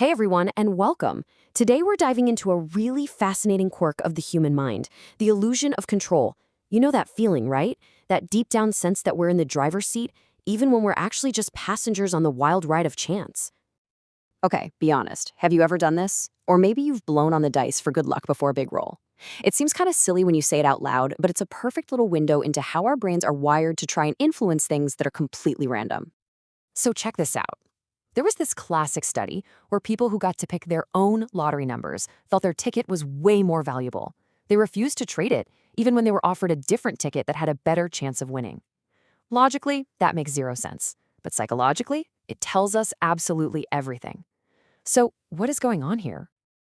Hey everyone, and welcome. Today we're diving into a really fascinating quirk of the human mind, the illusion of control. You know that feeling, right? That deep down sense that we're in the driver's seat, even when we're actually just passengers on the wild ride of chance. Okay, be honest. Have you ever done this? Or maybe you've blown on the dice for good luck before a big roll. It seems kind of silly when you say it out loud, but it's a perfect little window into how our brains are wired to try and influence things that are completely random. So check this out. There was this classic study where people who got to pick their own lottery numbers felt their ticket was way more valuable. They refused to trade it, even when they were offered a different ticket that had a better chance of winning. Logically, that makes zero sense. But psychologically, it tells us absolutely everything. So, what is going on here?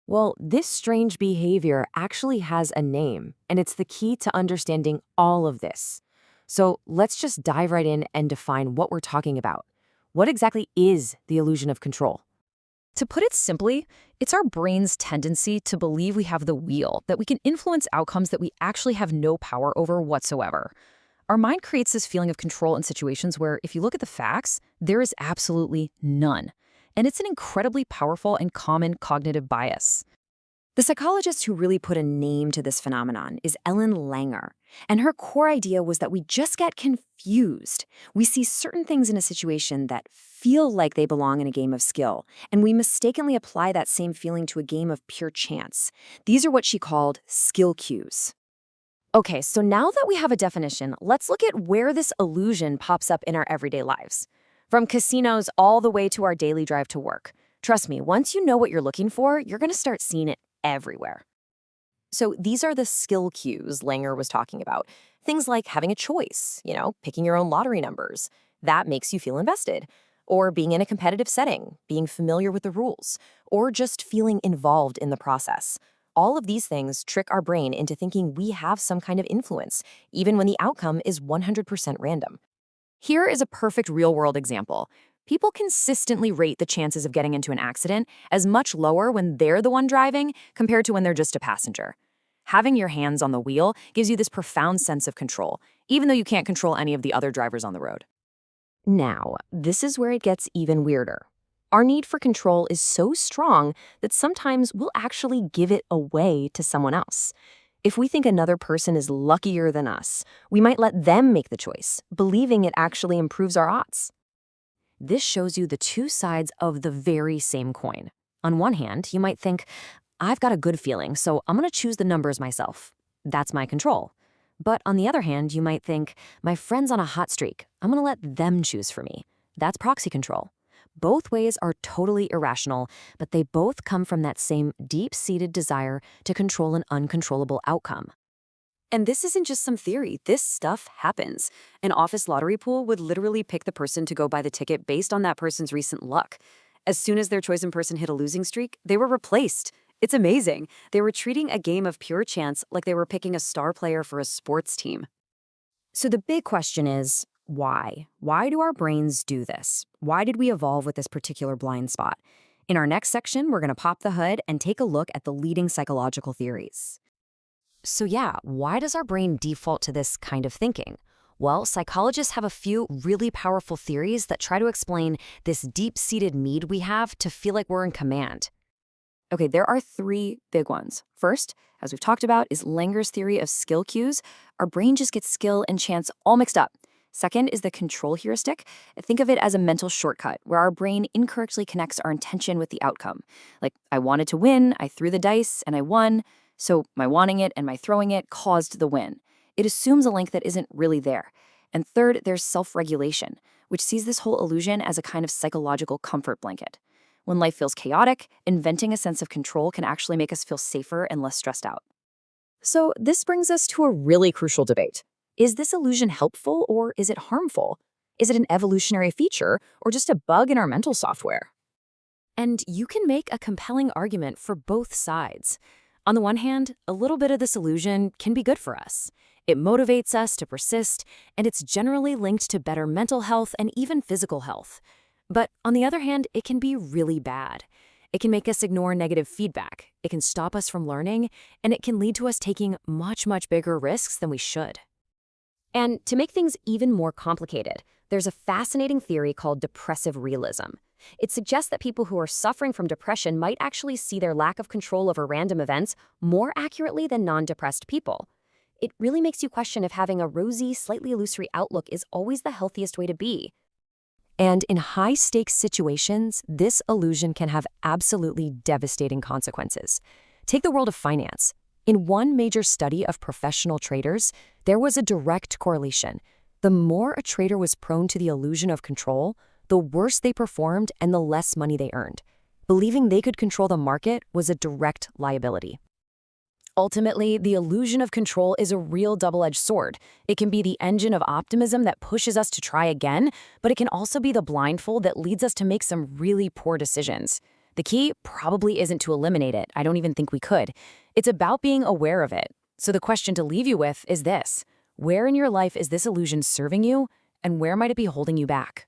Well, this strange behavior actually has a name, and it's the key to understanding all of this. So, let's just dive right in and define what we're talking about. What exactly is the illusion of control? To put it simply, it's our brain's tendency to believe we have the wheel, that we can influence outcomes that we actually have no power over whatsoever. Our mind creates this feeling of control in situations where, if you look at the facts, there is absolutely none. And it's an incredibly powerful and common cognitive bias. The psychologist who really put a name to this phenomenon is Ellen Langer, and her core idea was that we just get confused. We see certain things in a situation that feel like they belong in a game of skill, and we mistakenly apply that same feeling to a game of pure chance. These are what she called skill cues. Okay, so now that we have a definition, let's look at where this illusion pops up in our everyday lives. From casinos all the way to our daily drive to work. Trust me, once you know what you're looking for, you're going to start seeing it everywhere. So these are the skill cues Langer was talking about. Things like having a choice, picking your own lottery numbers. That makes you feel invested. Or being in a competitive setting, being familiar with the rules, or just feeling involved in the process. All of these things trick our brain into thinking we have some kind of influence, even when the outcome is 100% random. Here is a perfect real-world example. People consistently rate the chances of getting into an accident as much lower when they're the one driving compared to when they're just a passenger. Having your hands on the wheel gives you this profound sense of control, even though you can't control any of the other drivers on the road. Now, this is where it gets even weirder. Our need for control is so strong that sometimes we'll actually give it away to someone else. If we think another person is luckier than us, we might let them make the choice, believing it actually improves our odds. This shows you the two sides of the very same coin. On one hand, you might think, I've got a good feeling, so I'm going to choose the numbers myself. That's my control. But on the other hand, you might think, my friend's on a hot streak. I'm going to let them choose for me. That's proxy control. Both ways are totally irrational, but they both come from that same deep-seated desire to control an uncontrollable outcome. And this isn't just some theory. This stuff happens. An office lottery pool would literally pick the person to go buy the ticket based on that person's recent luck. As soon as their chosen person hit a losing streak, they were replaced. It's amazing. They were treating a game of pure chance like they were picking a star player for a sports team. So the big question is, why? Why do our brains do this? Why did we evolve with this particular blind spot? In our next section, we're going to pop the hood and take a look at the leading psychological theories. So yeah, why does our brain default to this kind of thinking? Well, psychologists have a few really powerful theories that try to explain this deep-seated need we have to feel like we're in command. Okay, there are three big ones. First, as we've talked about, is Langer's theory of skill cues. Our brain just gets skill and chance all mixed up. Second is the control heuristic. Think of it as a mental shortcut where our brain incorrectly connects our intention with the outcome. Like, I wanted to win, I threw the dice, and I won. So my wanting it and my throwing it caused the win. It assumes a link that isn't really there. And third, there's self-regulation, which sees this whole illusion as a kind of psychological comfort blanket. When life feels chaotic, inventing a sense of control can actually make us feel safer and less stressed out. So this brings us to a really crucial debate. Is this illusion helpful or is it harmful? Is it an evolutionary feature or just a bug in our mental software? And you can make a compelling argument for both sides. On the one hand, a little bit of this illusion can be good for us. It motivates us to persist, and it's generally linked to better mental health and even physical health. But on the other hand, it can be really bad. It can make us ignore negative feedback, it can stop us from learning, and it can lead to us taking much bigger risks than we should. And to make things even more complicated, there's a fascinating theory called depressive realism. It suggests that people who are suffering from depression might actually see their lack of control over random events more accurately than non-depressed people. It really makes you question if having a rosy, slightly illusory outlook is always the healthiest way to be. And in high-stakes situations, this illusion can have absolutely devastating consequences. Take the world of finance. In one major study of professional traders, there was a direct correlation. The more a trader was prone to the illusion of control, the worse they performed and the less money they earned. Believing they could control the market was a direct liability. Ultimately, the illusion of control is a real double-edged sword. It can be the engine of optimism that pushes us to try again, but it can also be the blindfold that leads us to make some really poor decisions. The key probably isn't to eliminate it. I don't even think we could. It's about being aware of it. So the question to leave you with is this: where in your life is this illusion serving you, and where might it be holding you back?